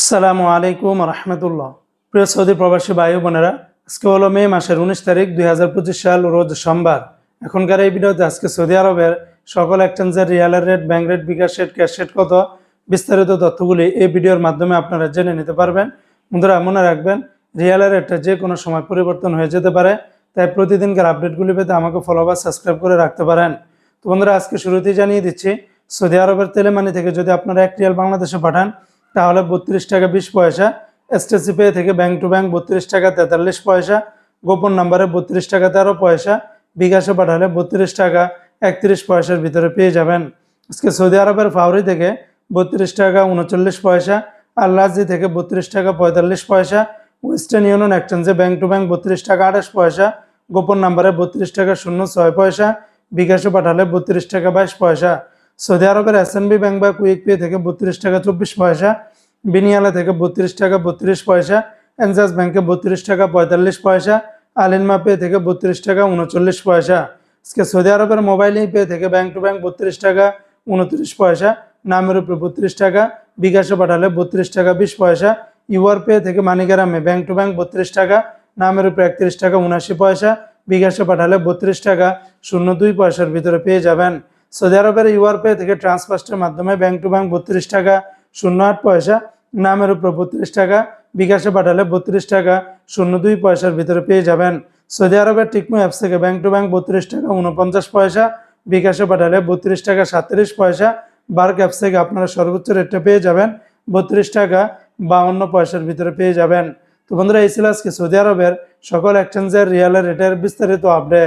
আসসালামু আলাইকুম রহমতুল্লাহ। প্রিয় সৌদি প্রবাসী ভাই বোনেরা, আজকে হলো মে মাসের 19 তারিখ 2025 সাল, রোজ সোমবার। এখনকার এই ভিডিওতে আজকে সৌদি আরবের সকল এক্সচেঞ্জের রিয়ালের রেট, ব্যাংক রেট, বিকাশ রেট, ক্যাশ রেট কত, বিস্তারিত তথ্যগুলি এই ভিডিওর মাধ্যমে আপনারা জেনে নিতে পারবেন। বন্ধুরা, মনে রাখবেন রিয়ালের রেটটা যে কোনো সময় পরিবর্তন হয়ে যেতে পারে, তাই প্রতিদিনকার আপডেটগুলি পেতে আমাকে ফলো বা সাবস্ক্রাইব করে রাখতে পারেন। তো বন্ধুরা, আজকে শুরুতেই জানিয়ে দিচ্ছি, সৌদি আরবের তেলেমানি থেকে যদি আপনারা 1 রিয়াল বাংলাদেশে পাঠান তাহলে 32 টাকা 20 পয়সা, এসটিসি পে থেকে ব্যাংক টু ব্যাংক 32 টাকা 43 পয়সা, গোপন নাম্বারে 32 টাকা 13 পয়সা, বিকাশে পাঠালে 32 টাকা 31 পয়সার ভিতরে পেয়ে যাবেন। আজকে সৌদি আরবের ফাউরি থেকে 32 টাকা 39 পয়সা, আর লাজি থেকে 32 টাকা 45 পয়সা, ওয়েস্টার্ন ইউনিয়ন এক্সচেঞ্জে ব্যাংক টু ব্যাংক 32 টাকা 28 পয়সা, গোপন নাম্বারে 32 টাকা 06 পয়সা, বিকাশে পাঠালে 32 টাকা 22 পয়সা। সৌদি আরবের এসএনবি ব্যাংক বা কুইক পে থেকে 32 টাকা 24 পয়সা, বিনিয়ালা থেকে 32 টাকা 32 পয়সা, এনজাস ব্যাংকে 32 টাকা 45 পয়সা, আলিনমা পে থেকে 32 টাকা 39 পয়সা। আজকে সৌদি আরবের মোবাইল পে থেকে ব্যাংক টু ব্যাংক 32 টাকা 29 পয়সা, নামের উপরে 32 টাকা, বিকাশে পাঠালে 32 টাকা 20 পয়সা, ইউআর পে থেকে মানিগ্রামে ব্যাংক টু ব্যাংক 32 টাকা, নামের উপরে 31 টাকা 79 পয়সা, বিকাশে পাঠালে 32 টাকা 02 পয়সার ভিতরে পেয়ে যাবেন। সৌদি আরবের ইউআর পে থেকে ট্রান্সফার্স্টের মাধ্যমে ব্যাংক টু ব্যাংক 32 টাকা 08 পয়সা, নামের উপর 32 টাকা, বিকাশে পাঠালে 32 টাকা 02 পয়সার ভিতরে পেয়ে যাবেন। সৌদি আরবের টিকমো অ্যাপস থেকে ব্যাংক টু ব্যাংক 32 টাকা 49 পয়সা, বিকাশে পাঠালে 32 টাকা 37 পয়সা, বার্ক অ্যাপস থেকে আপনারা সর্বোচ্চ রেটটা পেয়ে যাবেন 32 টাকা 52 পয়সার ভিতরে পেয়ে যাবেন। তো বন্ধুরা, এই ছিল আজকে সৌদি আরবের সকল এক্সচেঞ্জের রিয়ালের রেটের বিস্তারিত আপডেট।